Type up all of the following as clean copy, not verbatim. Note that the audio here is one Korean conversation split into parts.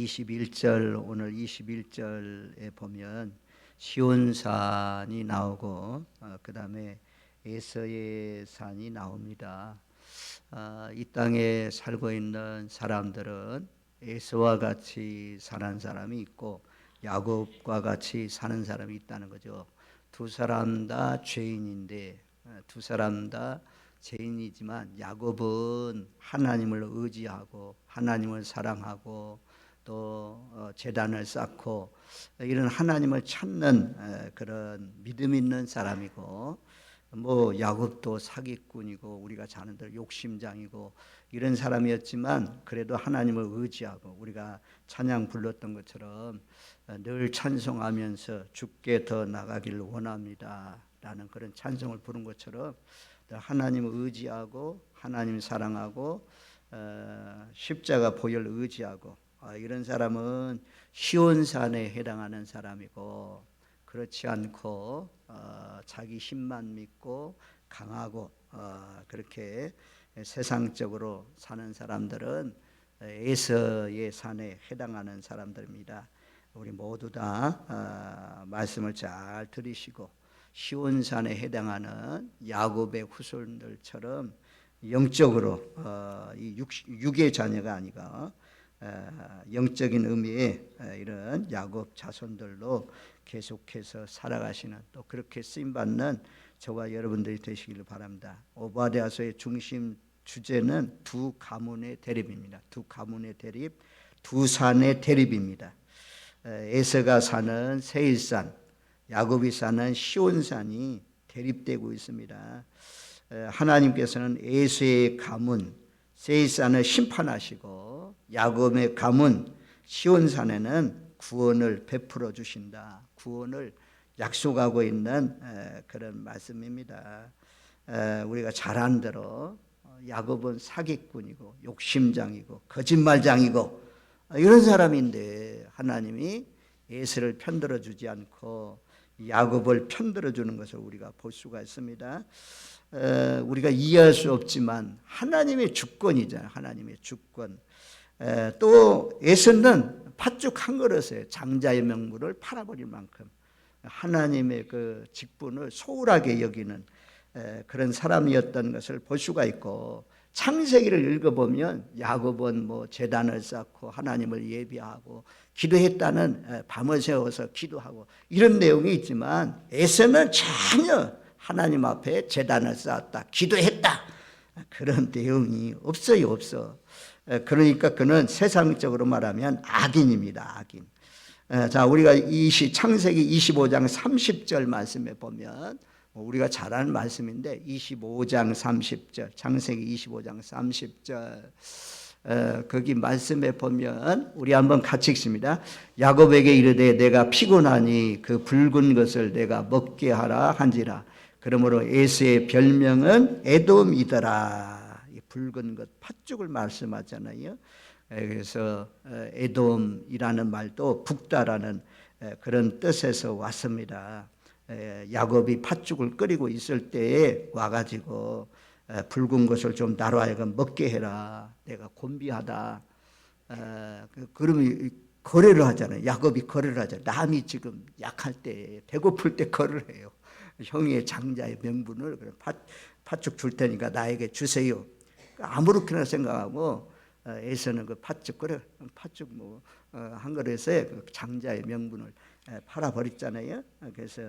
21절 오늘 21절에 보면 시온산이 나오고 그 다음에 에서의 산이 나옵니다. 이 땅에 살고 있는 사람들은 에서와 같이 사는 사람이 있고 야곱과 같이 사는 사람이 있다는 거죠. 두 사람 다 죄인인데 두 사람 다 죄인이지만 야곱은 하나님을 의지하고 하나님을 사랑하고 또 제단을 쌓고 이런 하나님을 찾는 그런 믿음 있는 사람이고, 뭐 야곱도 사기꾼이고 우리가 자는 대로 욕심장이고 이런 사람이었지만 그래도 하나님을 의지하고 우리가 찬양 불렀던 것처럼 늘 찬송하면서 주께 더 나가기를 원합니다 라는 그런 찬송을 부른 것처럼 하나님을 의지하고 하나님 사랑하고 십자가 보혈을 의지하고 이런 사람은 시온산에 해당하는 사람이고, 그렇지 않고 자기 힘만 믿고 강하고 그렇게 세상적으로 사는 사람들은 에서의 산에 해당하는 사람들입니다. 우리 모두 다 말씀을 잘 들으시고 시온산에 해당하는 야곱의 후손들처럼 영적으로 이 육의 자녀가 아니라 영적인 의미의 이런 야곱 자손들로 계속해서 살아가시는, 또 그렇게 쓰임받는 저와 여러분들이 되시기를 바랍니다. 오바댜서의 중심 주제는 두 가문의 대립입니다. 두 가문의 대립, 두 산의 대립입니다. 에서가 사는 세일산, 야곱이 사는 시온산이 대립되고 있습니다. 하나님께서는 에서의 가문 세일산을 심판하시고 야곱의 가문 시온산에는 구원을 베풀어 주신다, 구원을 약속하고 있는 그런 말씀입니다. 우리가 잘 아는 대로 야곱은 사기꾼이고 욕심장이고 거짓말장이고 이런 사람인데 하나님이 에서를 편들어 주지 않고 야곱을 편들어 주는 것을 우리가 볼 수가 있습니다. 우리가 이해할 수 없지만 하나님의 주권이잖아요. 하나님의 주권. 또 에서는 팥죽 한 그릇에 장자의 명분을 팔아버릴 만큼 하나님의 그 직분을 소홀하게 여기는 그런 사람이었던 것을 볼 수가 있고, 창세기를 읽어보면 야곱은 뭐 제단을 쌓고 하나님을 예비하고 기도했다는, 밤을 새워서 기도하고 이런 내용이 있지만 에서는 전혀 하나님 앞에 제단을 쌓았다, 기도했다, 그런 내용이 없어요. 없어. 그러니까 그는 세상적으로 말하면 악인입니다. 악인. 자, 우리가 창세기 25장 30절 말씀에 보면 우리가 잘 아는 말씀인데 25장 30절, 창세기 25장 30절 거기 말씀에 보면 우리 한번 같이 읽습니다. 야곱에게 이르되 내가 피곤하니 그 붉은 것을 내가 먹게 하라 한지라. 그러므로 에서의 별명은 에돔이더라. 이 붉은 것, 팥죽을 말씀하잖아요. 그래서 에돔이라는 말도 북다라는 그런 뜻에서 왔습니다. 야곱이 팥죽을 끓이고 있을 때에 와가지고 붉은 것을 좀 나로 하여금 먹게 해라, 내가 곤비하다. 그러면 거래를 하잖아요. 야곱이 거래를 하잖아요. 남이 지금 약할 때, 배고플 때 거래를 해요. 형의 장자의 명분을 팥죽 줄 테니까 나에게 주세요. 아무렇게나 생각하고 에서는 그 팥죽 한 그릇에 그 장자의 명분을 팔아버렸잖아요. 그래서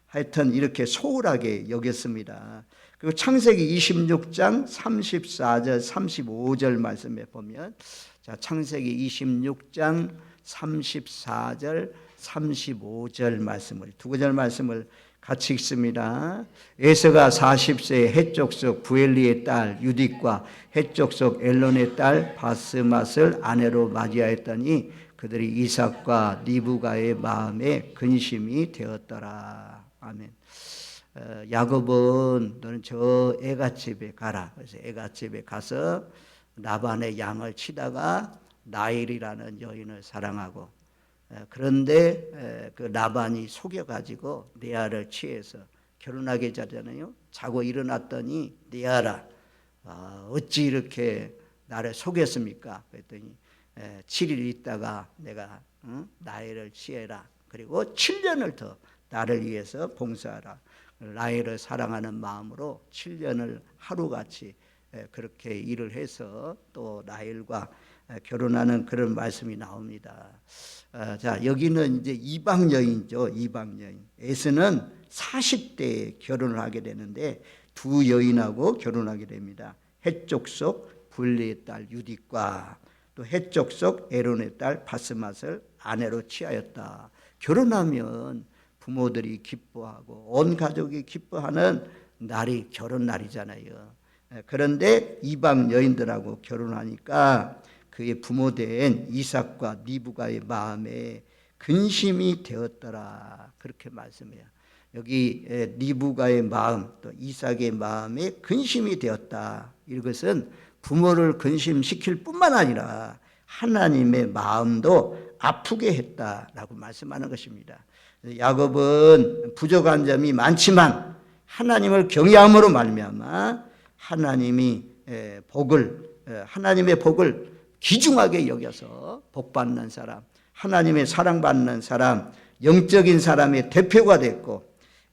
하여튼 이렇게 소홀하게 여겼습니다. 그리고 창세기 26장 34절 35절 말씀에 보면, 자, 창세기 26장 34절 35절 말씀을, 두 구절 말씀을 같이 읽습니다. 에서가 40세에 헷족속 부엘리의 딸 유딕과 헷족속 엘론의 딸 바스맛을 아내로 맞이하였더니 그들이 이삭과 리브가의 마음에 근심이 되었더라. 아멘. 야곱은 너는 저 애갓집에 가라. 그래서 애갓집에 가서 라반의 양을 치다가 라헬이라는 여인을 사랑하고, 그런데 그 라반이 속여가지고 레아를 취해서 결혼하게 하잖아요. 자고 일어났더니 레아라, 어찌 이렇게 나를 속였습니까? 그랬더니 7일 있다가 내가 나일을 취해라. 그리고 7년을 더 나를 위해서 봉사하라. 나일을 사랑하는 마음으로 7년을 하루같이 그렇게 일을 해서 또 나일과 결혼하는 그런 말씀이 나옵니다. 자, 여기는 이제 이방 여인이죠. 이방 여인. 에스는 40대에 결혼을 하게 되는데 두 여인하고 결혼하게 됩니다. 헷족 속 블레의 딸 유딕과 또 헷족 속 에론의 딸 바스맛을 아내로 취하였다. 결혼하면 부모들이 기뻐하고 온 가족이 기뻐하는 날이 결혼 날이잖아요. 그런데 이방 여인들하고 결혼하니까 그의 부모된 이삭과 리브가의 마음에 근심이 되었더라. 그렇게 말씀해요. 여기 리브가의 마음 또 이삭의 마음에 근심이 되었다. 이것은 부모를 근심시킬 뿐만 아니라 하나님의 마음도 아프게 했다라고 말씀하는 것입니다. 야곱은 부족한 점이 많지만 하나님을 경외함으로 말미암아 하나님의 복을 귀중하게 여겨서 복받는 사람, 하나님의 사랑받는 사람, 영적인 사람의 대표가 됐고,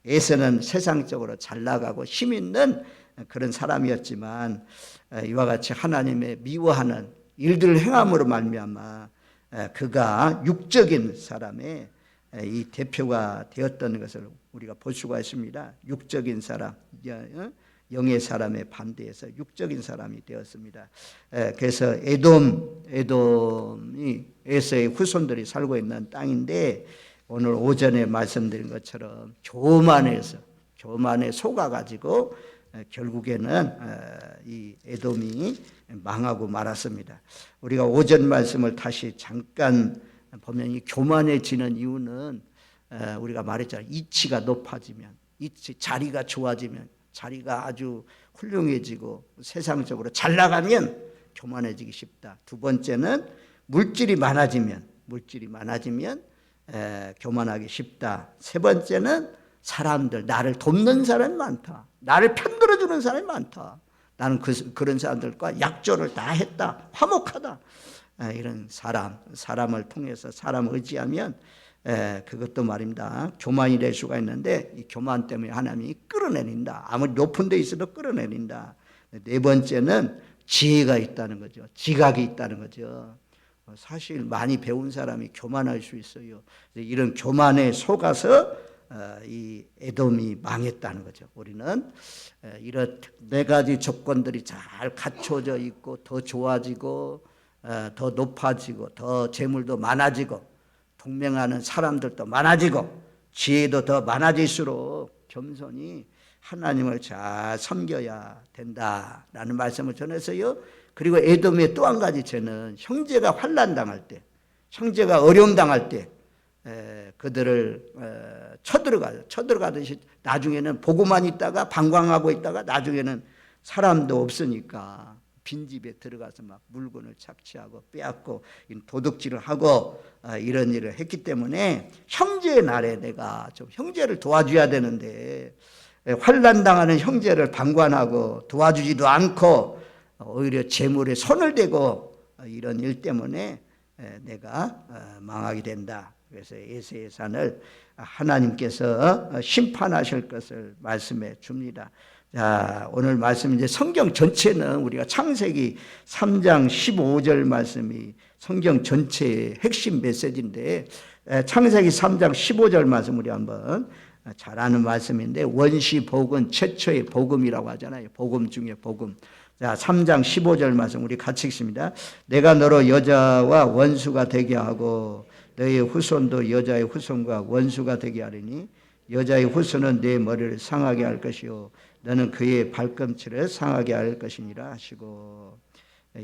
에서는 세상적으로 잘 나가고 힘 있는 그런 사람이었지만 이와 같이 하나님의 미워하는 일들을 행함으로 말미암아 그가 육적인 사람의 이 대표가 되었던 것을 우리가 볼 수가 있습니다. 육적인 사람, 영의 사람에 반대해서 육적인 사람이 되었습니다. 그래서 에돔이 에서의 후손들이 살고 있는 땅인데 오늘 오전에 말씀드린 것처럼 교만에 속아가지고 결국에는 이 에돔이 망하고 말았습니다. 우리가 오전 말씀을 다시 잠깐 보면 이 교만해지는 이유는 우리가 말했잖아요. 이치가 높아지면, 자리가 좋아지면, 자리가 아주 훌륭해지고 세상적으로 잘 나가면 교만해지기 쉽다. 두 번째는 물질이 많아지면 교만하기 쉽다. 세 번째는 사람들, 나를 돕는 사람이 많다. 나를 편들어주는 사람이 많다. 나는 그런 사람들과 약조를 다 했다. 화목하다. 이런 사람을 통해서 사람을 의지하면 그것도 말입니다. 교만이 될 수가 있는데 이 교만 때문에 하나님이 끌어내린다. 아무리 높은 데 있어도 끌어내린다. 네 번째는 지혜가 있다는 거죠. 지각이 있다는 거죠. 사실 많이 배운 사람이 교만할 수 있어요. 이런 교만에 속아서 이 에돔이 망했다는 거죠. 우리는 이런 네 가지 조건들이 잘 갖춰져 있고 더 좋아지고 더 높아지고 더 재물도 많아지고 동맹하는 사람들도 많아지고 지혜도 더 많아질수록 겸손히 하나님을 잘 섬겨야 된다라는 말씀을 전했어요. 그리고 에돔의 또 한 가지 죄는 형제가 환난 당할 때, 형제가 어려움 당할 때 그들을 쳐들어가듯이 나중에는 보고만 있다가 방광하고 있다가 나중에는 사람도 없으니까 빈집에 들어가서 막 물건을 착취하고 빼앗고 도둑질을 하고 이런 일을 했기 때문에 형제의 날에 내가 좀 형제를 도와줘야 되는데 환난 당하는 형제를 방관하고 도와주지도 않고 오히려 재물에 손을 대고 이런 일 때문에 내가 망하게 된다. 그래서 에세의 산을 하나님께서 심판하실 것을 말씀해 줍니다. 자, 오늘 말씀 이제 성경 전체는 우리가 창세기 3장 15절 말씀이 성경 전체의 핵심 메시지인데 창세기 3장 15절 말씀 우리 한번 잘 아는 말씀인데 원시 복음 최초의 복음이라고 하잖아요. 복음 중에 복음. 자, 3장 15절 말씀 우리 같이 읽습니다. 내가 너로 여자와 원수가 되게 하고 너의 후손도 여자의 후손과 원수가 되게 하리니 여자의 후손은 내 머리를 상하게 할 것이요 너는 그의 발꿈치를 상하게 할 것이니라 하시고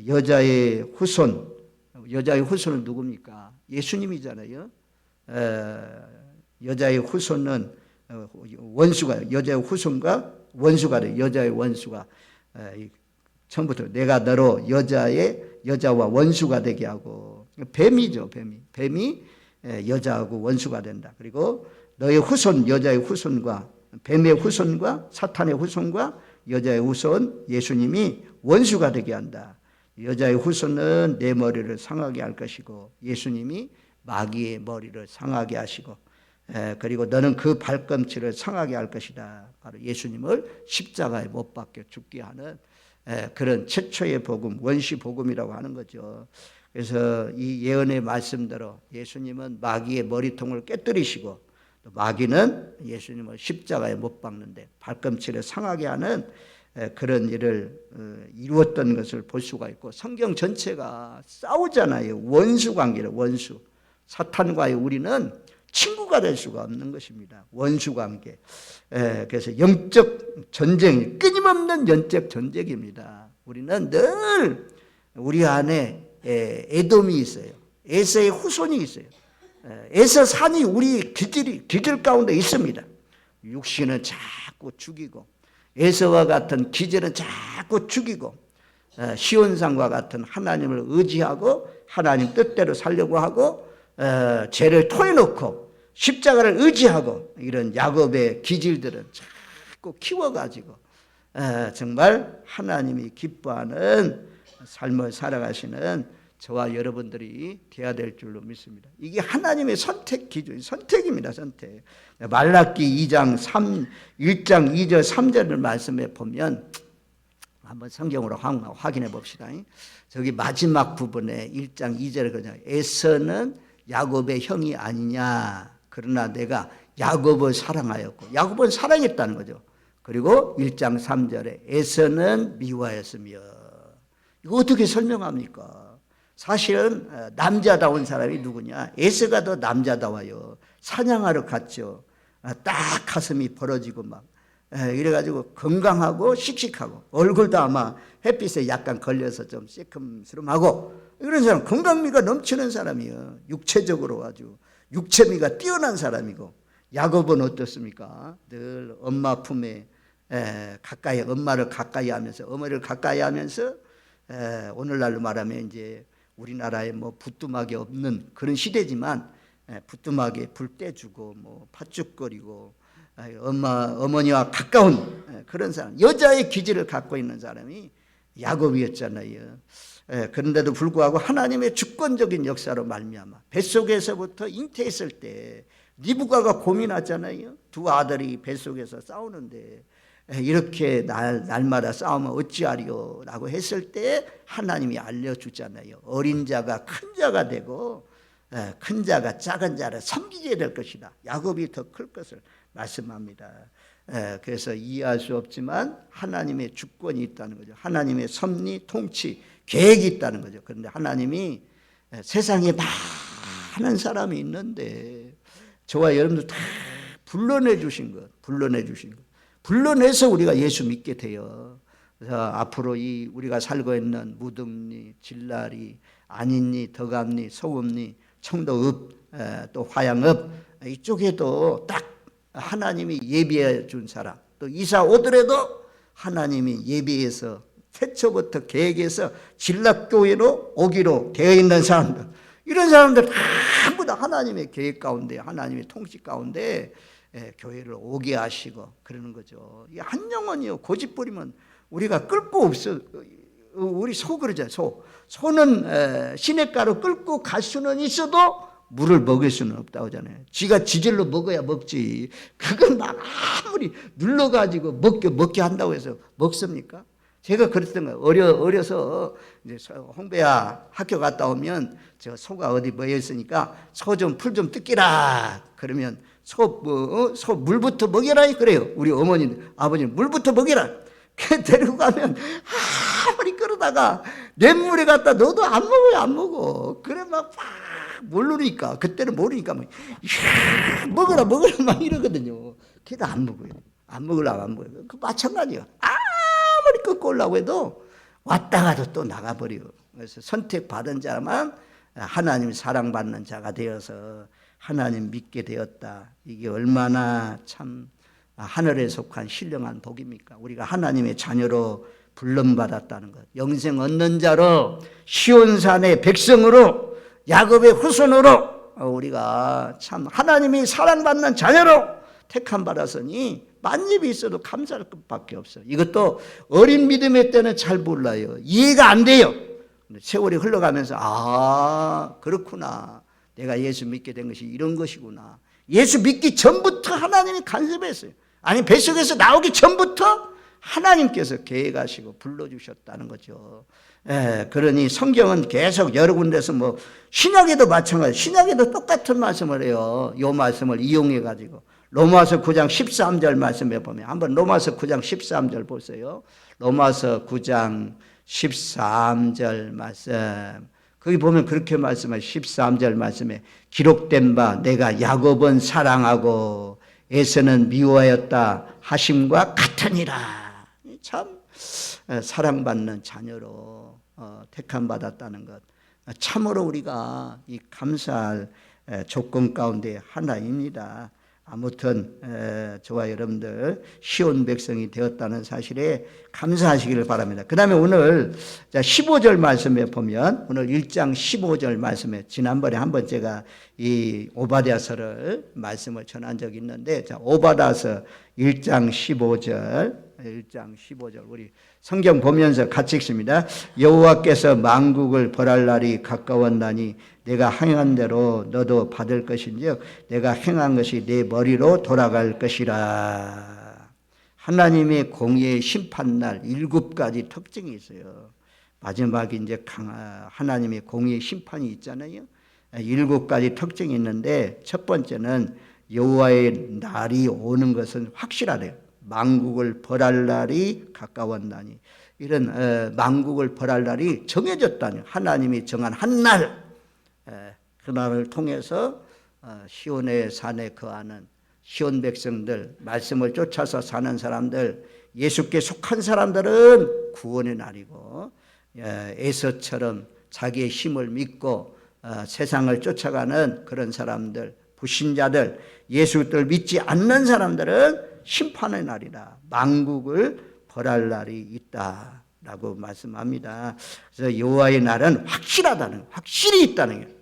여자의 후손은 누굽니까? 예수님이잖아요. 여자의 후손은 여자의 후손과 원수가 돼. 여자의 원수가 처음부터 내가 너로 여자와 원수가 되게 하고 뱀이죠. 뱀이 여자하고 원수가 된다. 그리고 너의 후손 여자의 후손과 뱀의 후손과 사탄의 후손과 여자의 후손 예수님이 원수가 되게 한다. 여자의 후손은 내 머리를 상하게 할 것이고 예수님이 마귀의 머리를 상하게 하시고 그리고 너는 그 발꿈치를 상하게 할 것이다. 바로 예수님을 십자가에 못 박혀 죽게 하는 그런 최초의 복음, 원시 복음이라고 하는 거죠. 그래서 이 예언의 말씀대로 예수님은 마귀의 머리통을 깨뜨리시고 또 마귀는 예수님을 십자가에 못 박는데 발꿈치를 상하게 하는 그런 일을 이루었던 것을 볼 수가 있고, 성경 전체가 싸우잖아요. 원수 관계를, 원수. 사탄과의 우리는 친구가 될 수가 없는 것입니다. 원수 관계. 그래서 영적 전쟁, 끊임없는 영적 전쟁입니다. 우리는 늘 우리 안에 에돔이 있어요. 에서의 후손이 있어요. 에서 산이 우리 기질 가운데 있습니다. 육신은 자꾸 죽이고, 에서와 같은 기질은 자꾸 죽이고, 시온산과 같은 하나님을 의지하고 하나님 뜻대로 살려고 하고, 죄를 토해놓고 십자가를 의지하고, 이런 야곱의 기질들은 자꾸 키워가지고 정말 하나님이 기뻐하는 삶을 살아가시는 저와 여러분들이 되어야 될 줄로 믿습니다. 이게 하나님의 선택 기준, 선택입니다. 선택. 말라기 1장 2절 3절을 말씀해 보면 한번 성경으로 확인해 봅시다. 저기 마지막 부분에 1장 2절에 그냥 에서는 야곱의 형이 아니냐. 그러나 내가 야곱을 사랑하였고, 야곱은 사랑했다는 거죠. 그리고 1장 3절에 에서는 미워하였으며. 이거 어떻게 설명합니까? 사실은 남자다운 사람이 누구냐? 에서가 더 남자다워요. 사냥하러 갔죠. 딱 가슴이 벌어지고 막 이래가지고 건강하고 씩씩하고, 얼굴도 아마 햇빛에 약간 걸려서 좀 새큼스름하고, 이런 사람, 건강미가 넘치는 사람이에요. 육체적으로 아주 육체미가 뛰어난 사람이고. 야곱은 어떻습니까? 늘 엄마 품에 가까이, 엄마를 가까이 하면서, 어머니를 가까이 하면서, 오늘날로 말하면 이제 우리나라에 뭐 부뚜막이 없는 그런 시대지만 부뚜막에 불 떼주고 뭐 팥죽거리고 어머니와 가까운 그런 사람, 여자의 기질을 갖고 있는 사람이 야곱이었잖아요. 그런데도 불구하고 하나님의 주권적인 역사로 말미암아 뱃속에서부터 잉태했을 때 리브가가 고민하잖아요. 두 아들이 뱃속에서 싸우는데 이렇게 날마다 싸우면 어찌하리요 라고 했을 때 하나님이 알려주잖아요. 어린 자가 큰 자가 되고 큰 자가 작은 자를 섬기게 될 것이다. 야곱이 더 클 것을 말씀합니다. 그래서 이해할 수 없지만 하나님의 주권이 있다는 거죠. 하나님의 섭리, 통치, 계획이 있다는 거죠. 그런데 하나님이 세상에 많은 사람이 있는데 저와 여러분들 다 불러내 주신 것, 불러내서 우리가 예수 믿게 돼요. 그래서 앞으로 이 우리가 살고 있는 무등리, 진라리, 안인리, 덕암리, 소금리, 청도읍, 또 화양읍 이쪽에도 딱 하나님이 예비해 준 사람, 또 이사 오더라도 하나님이 예비해서 태초부터 계획해서 진락교회로 오기로 되어 있는 사람들, 이런 사람들 전부 다 하나님의 계획 가운데, 하나님의 통치 가운데 교회를 오게 하시고 그러는 거죠. 이 한 영혼이요, 고집 부리면 우리가 끌 거 없어. 우리 소 그러잖아요. 소는 시냇가로 끌고 갈 수는 있어도 물을 먹일 수는 없다고 하잖아요. 쥐가 지질로 먹어야 먹지. 그건 아무리 눌러가지고 먹게 한다고 해서 먹습니까? 제가 그랬던 거예요. 어려서 이제 홍배야 학교 갔다 오면 저 소가 어디 모여 있으니까 소 좀 풀 좀 뜯기라. 그러면 소 물부터 먹여라 그래요. 우리 어머니 아버님 물부터 먹여라. 그 데리고 가면 아무리 끌어다가 냇물에 갖다 넣어도 안 먹어. 그래 막 모르니까, 그때는 모르니까 막 먹어라 막 이러거든요. 걔도 안 먹어요. 안 먹어요. 그 마찬가지야. 아무리 끌고 오려고 해도 왔다가도 또 나가버려. 그래서 선택받은 자만 하나님 사랑받는 자가 되어서 하나님 믿게 되었다. 이게 얼마나 참 하늘에 속한 신령한 복입니까? 우리가 하나님의 자녀로 불름받았다는 것, 영생 얻는 자로, 시온산의 백성으로, 야곱의 후손으로 우리가 참 하나님이 사랑받는 자녀로 택함 받았으니 만입이 있어도 감사할 것밖에 없어요. 이것도 어린 믿음의 때는 잘 몰라요. 이해가 안 돼요. 세월이 흘러가면서 아 그렇구나. 내가 예수 믿게 된 것이 이런 것이구나. 예수 믿기 전부터 하나님이 간섭했어요. 아니 뱃속에서 나오기 전부터 하나님께서 계획하시고 불러주셨다는 거죠. 그러니 성경은 계속 여러 군데서 뭐 신약에도 마찬가지, 신약에도 똑같은 말씀을 해요. 이 말씀을 이용해 가지고 로마서 9장 13절 말씀에 보면 한번 로마서 9장 13절 보세요. 로마서 9장 13절 말씀. 거기 보면 그렇게 말씀하시죠. 13절 말씀에 기록된 바 내가 야곱은 사랑하고 에서는 미워하였다 하심과 같으니라. 참 사랑받는 자녀로 택함 받았다는 것, 참으로 우리가 이 감사할 조건 가운데 하나입니다. 아무튼 저와 여러분들 시온 백성이 되었다는 사실에 감사하시기를 바랍니다. 그 다음에 오늘 15절 말씀에 보면 오늘 1장 15절 말씀에 지난번에 한번 제가 이 오바댜서를 말씀을 전한 적이 있는데 오바댜서 1장 15절 1장 15절 우리 성경 보면서 같이 읽습니다. 여호와께서 만국을 벌할 날이 가까웠나니 내가 행한 대로 너도 받을 것인즉 내가 행한 것이 내 머리로 돌아갈 것이라. 하나님의 공의의 심판날 7가지 특징이 있어요. 마지막에 이제 하나님의 공의의 심판이 있잖아요. 7가지 특징이 있는데 첫 번째는 여호와의 날이 오는 것은 확실하대요. 만국을 벌할 날이 가까웠나니 이런 만국을 벌할 날이 정해졌다니 하나님이 정한 한 날, 그 날을 통해서 시온의 산에 거하는 시온 백성들, 말씀을 쫓아서 사는 사람들, 예수께 속한 사람들은 구원의 날이고 에서처럼 자기의 힘을 믿고 세상을 쫓아가는 그런 사람들, 불신자들, 예수를 믿지 않는 사람들은 심판의 날이라. 만국을 벌할 날이 있다라고 말씀합니다. 그래서 여호와의 날은 확실하다는, 확실히 있다는 거예요.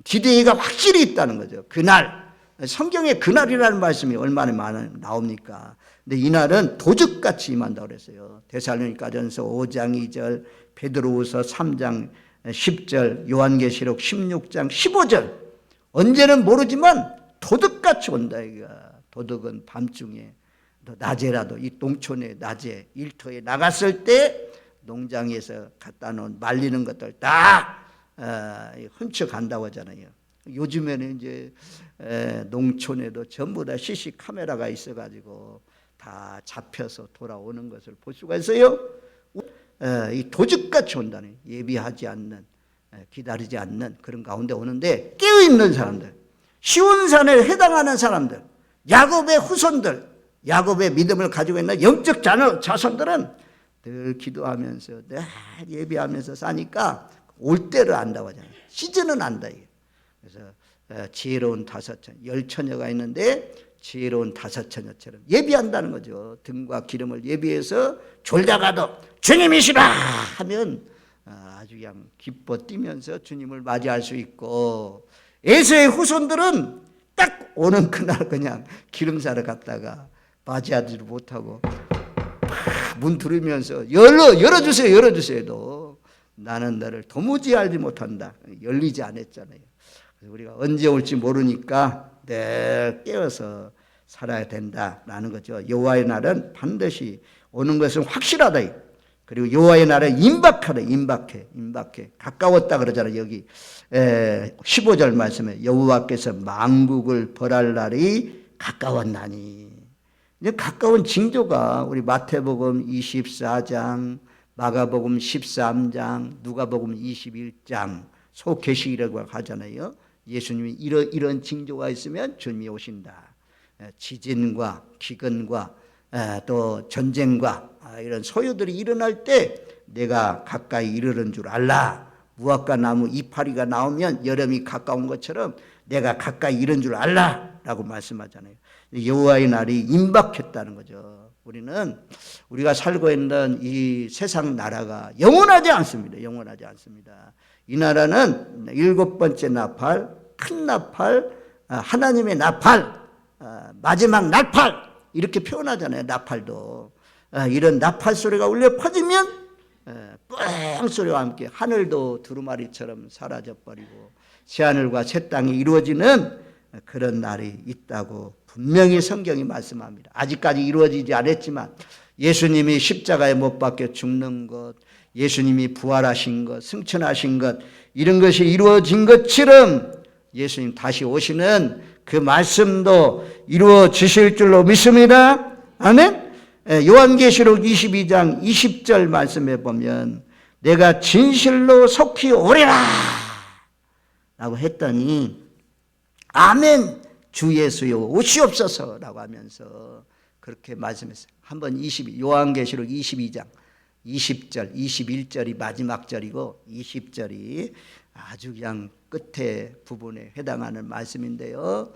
디데이가 확실히 있다는 거죠. 그날, 성경에 그날이라는 말씀이 얼마나 많이 나옵니까? 근데 이 날은 도적같이 임한다고 그랬어요. 데살로니가전서 5장 2절, 베드로후서 3장 10절, 요한계시록 16장 15절. 언제는 모르지만 도둑같이 온다 이거야. 도둑은 밤중에 낮에라도 이 농촌에 낮에 일터에 나갔을 때 농장에서 갖다 놓은 말리는 것들 다 훔쳐간다고 하잖아요. 요즘에는 이제 농촌에도 전부 다 CC 카메라가 있어가지고 다 잡혀서 돌아오는 것을 볼 수가 있어요. 이 도둑같이 온다는, 예비하지 않는, 기다리지 않는 그런 가운데 오는데 깨어있는 사람들, 시온산에 해당하는 사람들, 야곱의 후손들, 야곱의 믿음을 가지고 있는 영적 자손들은 늘 기도하면서 늘 예배하면서 사니까 올 때를 안다고 하잖아요. 시즌은 안다. 그래서 지혜로운 5처녀, 10처녀가 있는데 지혜로운 5처녀처럼 예비한다는 거죠. 등과 기름을 예비해서 졸다가도 주님이시라 하면 아주 그냥 기뻐 뛰면서 주님을 맞이할 수 있고, 에서의 후손들은 딱 오는 그날 그냥 기름사러 갔다가 맞이하지도 못하고 문 두르면서 열어주세요 열어주세요. 나는 너를 도무지 알지 못한다. 열리지 않았잖아요. 그래서 우리가 언제 올지 모르니까 늘 깨어서 살아야 된다라는 거죠. 여호와의 날은 반드시 오는 것은 확실하다. 그리고 여호와의 날은 임박하다. 임박해 가까웠다 그러잖아요. 여기 15절 말씀에 여호와께서 만국을 벌할 날이 가까웠나니. 이제 가까운 징조가 우리 마태복음 24장, 마가복음 13장, 누가복음 21장 소개시기라고 하잖아요. 예수님이 이런 징조가 있으면 주님이 오신다. 지진과 기근과 또 전쟁과 이런 소요들이 일어날 때 내가 가까이 이르는 줄 알라. 무화과 나무 이파리가 나오면 여름이 가까운 것처럼 내가 가까이 이른 줄 알라 라고 말씀하잖아요. 여호와의 날이 임박했다는 거죠. 우리가 살고 있는 이 세상 나라가 영원하지 않습니다. 영원하지 않습니다. 이 나라는 7번째 나팔, 큰 나팔, 하나님의 나팔, 마지막 나팔 이렇게 표현하잖아요. 나팔도 이런 나팔 소리가 울려 퍼지면 뻥 소리와 함께 하늘도 두루마리처럼 사라져버리고 새하늘과 새 땅이 이루어지는 그런 날이 있다고 분명히 성경이 말씀합니다. 아직까지 이루어지지 않았지만 예수님이 십자가에 못 박혀 죽는 것, 예수님이 부활하신 것, 승천하신 것, 이런 것이 이루어진 것처럼 예수님 다시 오시는 그 말씀도 이루어지실 줄로 믿습니다. 아멘. 요한계시록 22장 20절 말씀에 보면 내가 진실로 속히 오리라 라고 했더니 아멘 주 예수여 오시옵소서 라고 하면서 그렇게 말씀했어요. 한번 요한계시록 22장 20절 21절이 마지막 절이고 20절이 아주 그냥 끝에 부분에 해당하는 말씀인데요.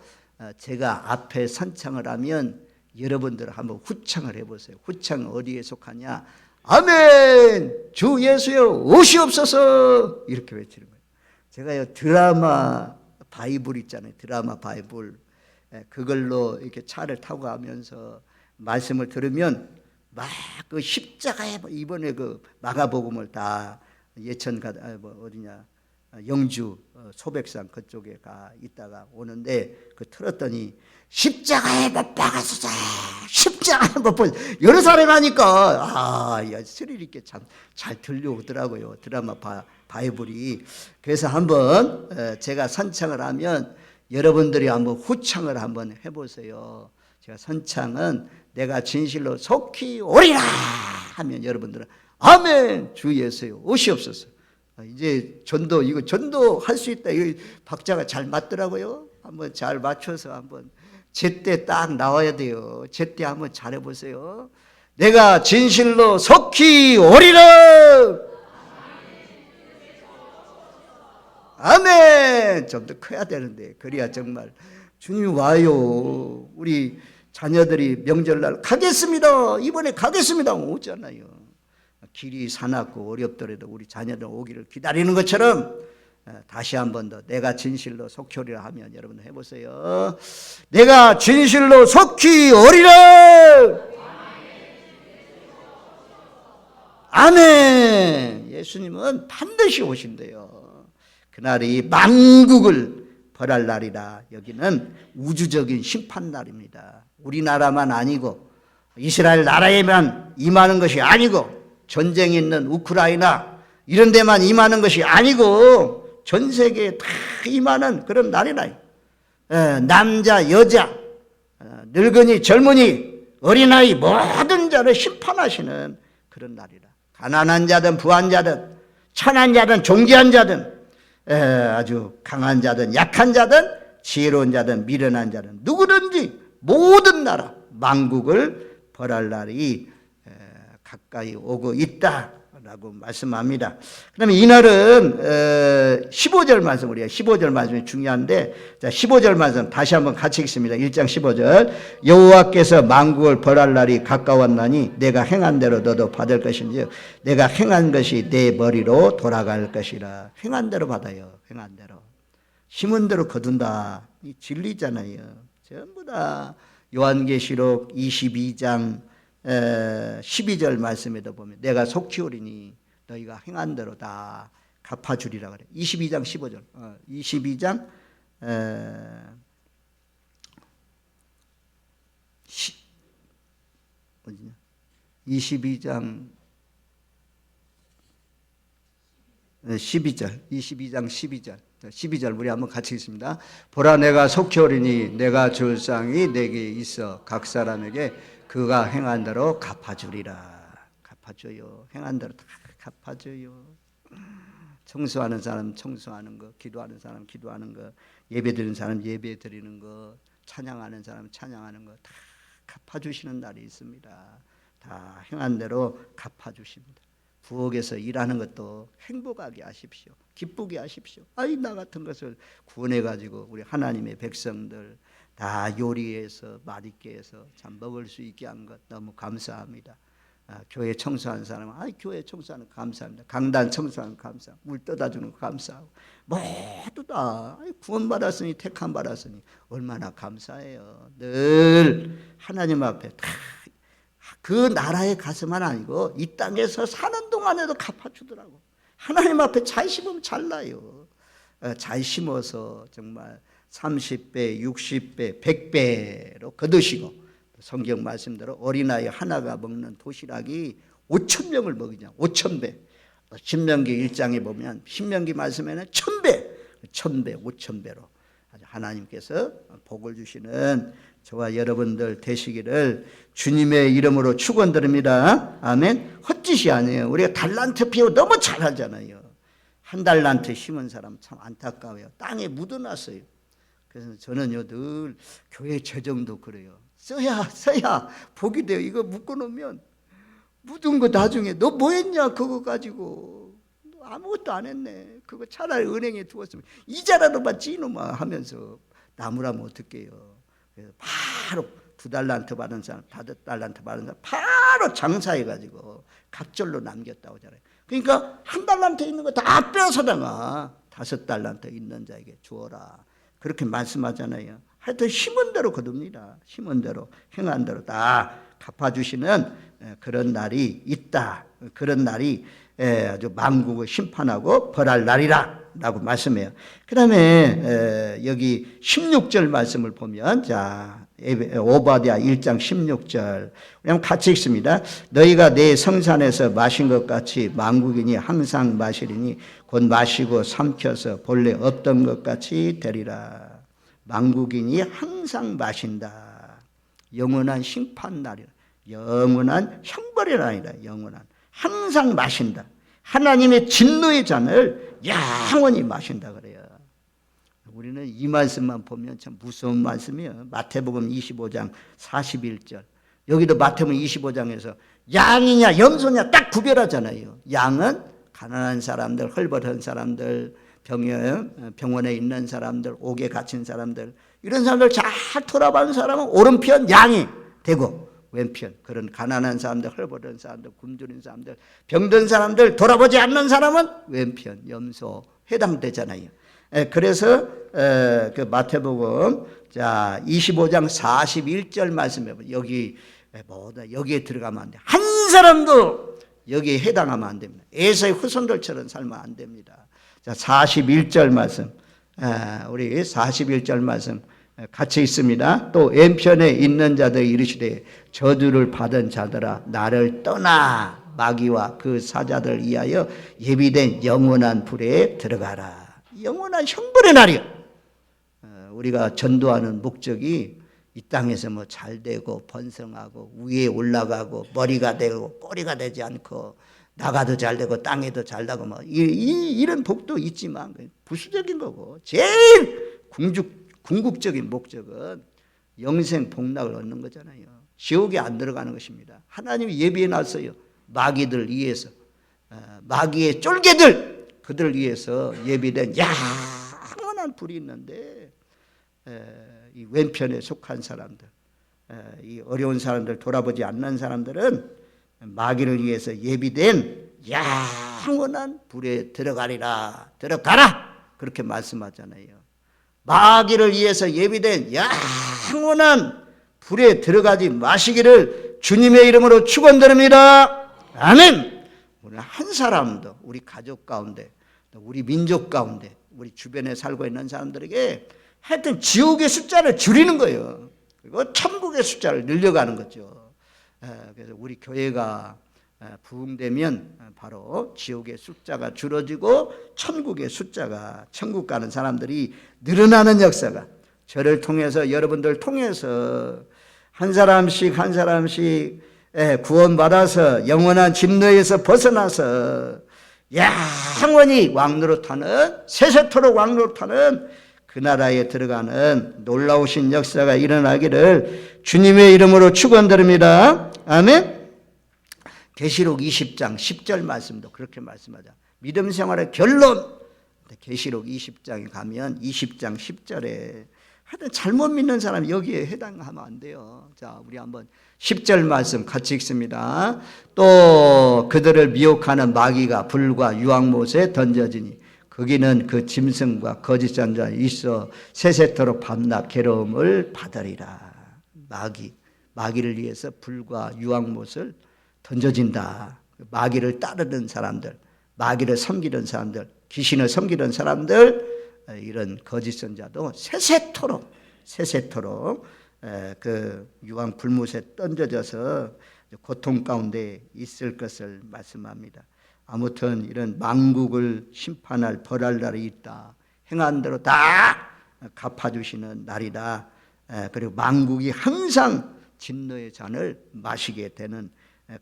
제가 앞에 선창을 하면 여러분들 한번 후창을 해보세요. 후창 어디에 속하냐? 아멘 주 예수여 오시옵소서 이렇게 외치는 거예요. 제가요 드라마 바이블 있잖아요. 드라마 바이블 그걸로 이렇게 차를 타고 가면서 말씀을 들으면 막 그 십자가에 이번에 그 마가복음을 다 예천 어디냐 영주 소백산 그쪽에 가 있다가 오는데 그 틀었더니 십자가에 못 박아주자 십자가에 못 박아주자 여러 사람 하니까 스릴 있게 참 잘 들려오더라고요. 드라마 바이블이. 그래서 한번 제가 선창을 하면 여러분들이 한번 후창을 한번 해보세요. 제가 선창은 내가 진실로 속히 오리라 하면 여러분들은 아멘 주 예수여 오시옵소서. 이제 이거 전도 할 수 있다. 이거 박자가 잘 맞더라고요. 한번 잘 맞춰서 한번 제때 딱 나와야 돼요. 제때 한번 잘 해보세요. 내가 진실로 속히 오리라. 아멘. 좀 더 커야 되는데 그래야 정말 주님 와요. 우리 자녀들이 명절날 가겠습니다. 이번에 가겠습니다. 오잖아요. 길이 사납고 어렵더라도 우리 자녀들 오기를 기다리는 것처럼 다시 한 번 더 내가 진실로 속히 오리라 하면 여러분 해보세요. 내가 진실로 속히 오리라. 아멘. 예수님은 반드시 오신대요. 그날이 만국을 벌할 날이라. 여기는 우주적인 심판날입니다. 우리나라만 아니고 이스라엘 나라에만 임하는 것이 아니고 전쟁이 있는 우크라이나 이런 데만 임하는 것이 아니고 전 세계에 다 임하는 그런 날이라. 남자 여자 늙은이 젊은이 어린아이 모든 자를 심판하시는 그런 날이라. 가난한 자든 부한 자든 천한 자든 존귀한 자든 아주 강한 자든 약한 자든 지혜로운 자든 미련한 자든 누구든지 모든 나라 만국을 벌할 날이 가까이 오고 있다라고 말씀합니다. 그러면 이날은 15절 말씀, 우리가 15절 말씀이 중요한데, 자 15절 말씀 다시 한번 같이 읽습니다. 1장 15절 여호와께서 만국을 벌할 날이 가까웠나니 내가 행한 대로 너도 받을 것인지 내가 행한 것이 내 머리로 돌아갈 것이라. 행한 대로 받아요. 행한 대로. 심은 대로 거둔다. 이 진리잖아요. 전부 다 요한계시록 22장 12절 말씀에도 보면 내가 속히 오리니 너희가 행한 대로 다 갚아주리라 그래. 22장 15절 22장 22장 12절 22장 12절 우리 한번 같이 읽습니다. 보라 내가 속히 오리니 내가 줄 쌍이 내게 있어 각 사람에게 그가 행한 대로 갚아주리라. 갚아줘요. 행한 대로 다 갚아줘요. 청소하는 사람 청소하는 거, 기도하는 사람 기도하는 거, 예배 드리는 사람 예배 드리는 거, 찬양하는 사람 찬양하는 거 다 갚아주시는 날이 있습니다. 다 행한 대로 갚아주십니다. 부엌에서 일하는 것도 행복하게 하십시오. 기쁘게 하십시오. 나 같은 것을 구원해가지고 우리 하나님의 백성들 다 요리해서 맛있게 해서 참 먹을 수 있게 한 것 너무 감사합니다. 교회 청소하는 사람은 교회 청소하는 거 감사합니다. 강단 청소하는 거 감사하고 물 떠다 주는 거 감사하고 모두 다 구원받았으니 택함 받았으니 얼마나 감사해요. 늘 하나님 앞에 다 그 나라에 가서만 아니고 이 땅에서 사는 동안 동안 해도 갚아주더라고. 하나님 앞에 잘 심으면 잘 나요. 잘 심어서 정말 30배, 60배, 100배로 거두시고, 성경 말씀대로 어린아이 하나가 먹는 도시락이 5,000명을 먹이냐, 5,000배. 신명기 1장에 보면 신명기 말씀에는 1,000배, 1,000배, 5,000배로 아주 하나님께서 복을 주시는 저와 여러분들 되시기를 주님의 이름으로 축원드립니다. 아멘. 헛짓이 아니에요. 우리가 달란트 피우 너무 잘하잖아요. 한 달란트 심은 사람 참 안타까워요. 땅에 묻어놨어요. 그래서 저는요 늘 교회 재정도 그래요. 써야 복이 돼요. 이거 묶어놓으면 묻은 거 나중에 너 뭐 했냐 그거 가지고 아무것도 안 했네. 그거 차라리 은행에 두었으면 이자라도 받지 이놈아 하면서 나무라면 어떡해요. 그래서 바로 2달란트 받은 사람, 5달란트 받은 사람 바로 장사해가지고 갑절로 남겼다고 하잖아요. 그러니까 1달란트 있는 거 다 빼앗아다가 5달란트 있는 자에게 주어라. 그렇게 말씀하잖아요. 하여튼 심은 대로 거둡니다. 심은 대로 행한 대로 다 갚아주시는 그런 날이 있다. 그런 날이 아주 만국을 심판하고 벌할 날이라 라고 말씀해요. 그 다음에 여기 16절 말씀을 보면, 자 오바댜 1장 16절 우리 한번 같이 읽습니다. 너희가 내 성산에서 마신 것 같이 만국인이 항상 마시리니 곧 마시고 삼켜서 본래 없던 것 같이 되리라. 만국인이 항상 마신다. 영원한 심판날이라. 영원한 형벌의 날이라. 영원한 항상 마신다. 하나님의 진노의 잔을 영원히 마신다 그래요. 우리는 이 말씀만 보면 참 무서운 말씀이에요. 마태복음 25장 41절. 여기도 마태복음 25장에서 양이냐 염소냐 딱 구별하잖아요. 양은 가난한 사람들, 헐벗은 사람들, 병원에 있는 사람들, 옥에 갇힌 사람들, 이런 사람들 잘 돌아보는 사람은 오른편 양이 되고, 왼편 그런 가난한 사람들, 헐벗은 사람들, 굶주린 사람들, 병든 사람들 돌아보지 않는 사람은 왼편 염소 해당되잖아요. 그래서 그 마태복음 자 25장 41절 말씀해 보면 여기에 들어가면 안 돼. 한 사람도 여기에 해당하면 안 됩니다. 에서의 후손들처럼 살면 안 됩니다. 자 41절 말씀, 우리 41절 말씀 같이 있습니다. 또 왼편에 있는 자들이 이르시되 저주를 받은 자들아 나를 떠나 마귀와 그 사자들 위하여 예비된 영원한 불에 들어가라. 영원한 형벌의 날이요. 우리가 전도하는 목적이 이 땅에서 뭐 잘되고 번성하고 위에 올라가고 머리가 되고 꼬리가 되지 않고 나가도 잘되고 땅에도 잘나고 뭐 이런 복도 있지만 부수적인 거고, 제일 궁극적인 목적은 영생 복락을 얻는 거잖아요. 지옥에 안 들어가는 것입니다. 하나님이 예비해 놨어요. 마귀들 위해서, 마귀의 쫄개들, 그들을 위해서 예비된 영원한 불이 있는데, 이 왼편에 속한 사람들, 이 어려운 사람들, 돌아보지 않는 사람들은 마귀를 위해서 예비된 영원한 불에 들어가리라. 들어가라. 그렇게 말씀하잖아요. 마귀를 위해서 예비된 영원한 불에 들어가지 마시기를 주님의 이름으로 축원드립니다. 아멘. 오늘 한 사람도 우리 가족 가운데, 우리 민족 가운데, 우리 주변에 살고 있는 사람들에게 하여튼 지옥의 숫자를 줄이는 거예요. 그리고 천국의 숫자를 늘려가는 거죠. 그래서 우리 교회가 부흥되면 바로 지옥의 숫자가 줄어지고 천국의 숫자가, 천국 가는 사람들이 늘어나는 역사가, 저를 통해서, 여러분들 통해서 한 사람씩 한 사람씩 구원받아서 영원한 진노에서 벗어나서 영원히 왕노릇하는, 세세토록 왕노릇하는 그 나라에 들어가는 놀라우신 역사가 일어나기를 주님의 이름으로 축원드립니다. 아멘. 계시록 20장 10절 말씀도 그렇게 말씀하자. 믿음 생활의 결론. 계시록 20장에 가면 20장 10절에 하여튼 잘못 믿는 사람이 여기에 해당하면 안 돼요. 자, 우리 한번 10절 말씀 같이 읽습니다. 또 그들을 미혹하는 마귀가 불과 유황못에 던져지니 거기는 그 짐승과 거짓 선지자 있어 세세토록 밤낮 괴로움을 받으리라. 마귀를 위해서 불과 유황못을 던져진다. 마귀를 따르는 사람들, 마귀를 섬기는 사람들, 귀신을 섬기는 사람들, 이런 거짓 선자도 세세토록 그 유황 불못에 던져져서 고통 가운데 있을 것을 말씀합니다. 아무튼 이런 만국을 심판할 벌할 날이 있다. 행한 대로 다 갚아주시는 날이다. 그리고 만국이 항상 진노의 잔을 마시게 되는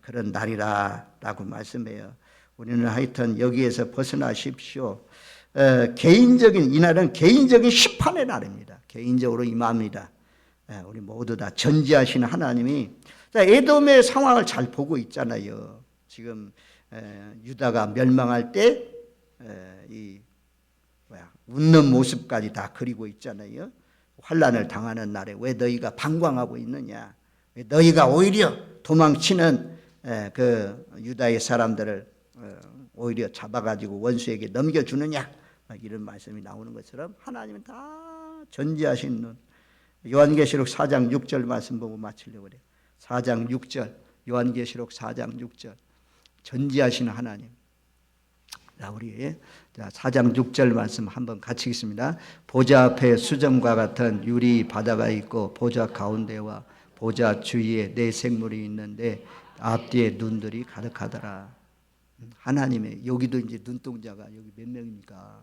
그런 날이라고 말씀해요. 우리는 하여튼 여기에서 벗어나십시오. 개인적인, 이날은 개인적인 심판의 날입니다. 개인적으로 임합니다. 우리 모두 다 전지하시는 하나님이, 에돔의 상황을 잘 보고 있잖아요. 지금 유다가 멸망할 때 웃는 모습까지 다 그리고 있잖아요. 환난을 당하는 날에 왜 너희가 방광하고 있느냐? 왜 너희가 오히려 도망치는 그 유다의 사람들을 오히려 잡아가지고 원수에게 넘겨주느냐? 이런 말씀이 나오는 것처럼 하나님은 다 전지하신 눈. 요한계시록 4장 6절 말씀 보고 마치려고 그래요. 4장 6절, 요한계시록 4장 6절. 전지하시는 하나님. 자, 우리 4장 6절 말씀 한번 같이 읽습니다. 보좌 앞에 수정과 같은 유리 바다가 있고 보좌 가운데와 보좌 주위에 네 생물이 있는데 앞뒤에 눈들이 가득하더라. 하나님의, 여기도 이제 눈동자가 여기 몇 명입니까?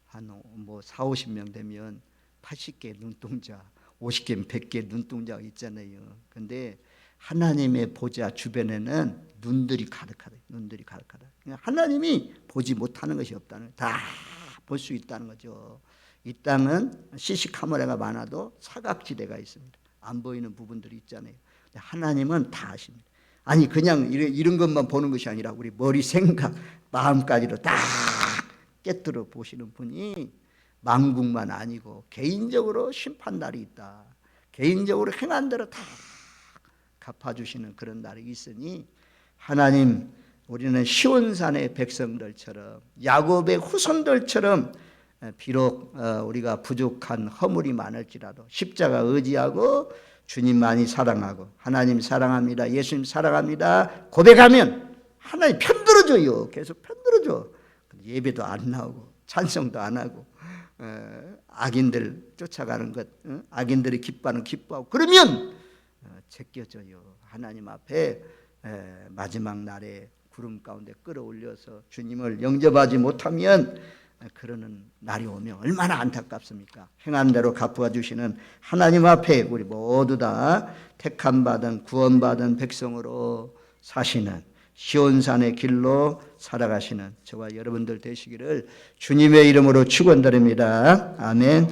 한 4, 50명 되면 80개 눈동자, 50개, 100개 눈동자가 있잖아요. 근데 하나님의 보좌 주변에는 눈들이 가득하다. 눈들이 가득하다. 하나님이 보지 못하는 것이 없다는, 다 볼 수 있다는 거죠. 이 땅은 CC 카메라가 많아도 사각지대가 있습니다. 안 보이는 부분들이 있잖아요. 하나님은 다 아십니다. 아니 그냥 이런 것만 보는 것이 아니라 우리 머리, 생각, 마음까지도 다 깨뜨려 보시는 분이 만국만 아니고 개인적으로 심판날이 있다. 개인적으로 행한 대로 다 갚아주시는 그런 날이 있으니 하나님, 우리는 시온산의 백성들처럼 야곱의 후손들처럼 비록 우리가 부족한 허물이 많을지라도 십자가 의지하고 주님만이 사랑하고 하나님 사랑합니다, 예수님 사랑합니다 고백하면 하나님 편들어줘요. 계속 편들어줘. 예배도 안 나오고 찬송도 안 하고 악인들 쫓아가는 것, 악인들이 기뻐하는 기뻐하고 그러면 제껴져요. 하나님 앞에 마지막 날에 구름 가운데 끌어올려서 주님을 영접하지 못하면 그러는 날이 오면 얼마나 안타깝습니까? 행한 대로 갚아 주시는 하나님 앞에 우리 모두 다 택함받은 구원받은 백성으로 사시는 시온산의 길로 살아가시는 저와 여러분들 되시기를 주님의 이름으로 축원드립니다. 아멘.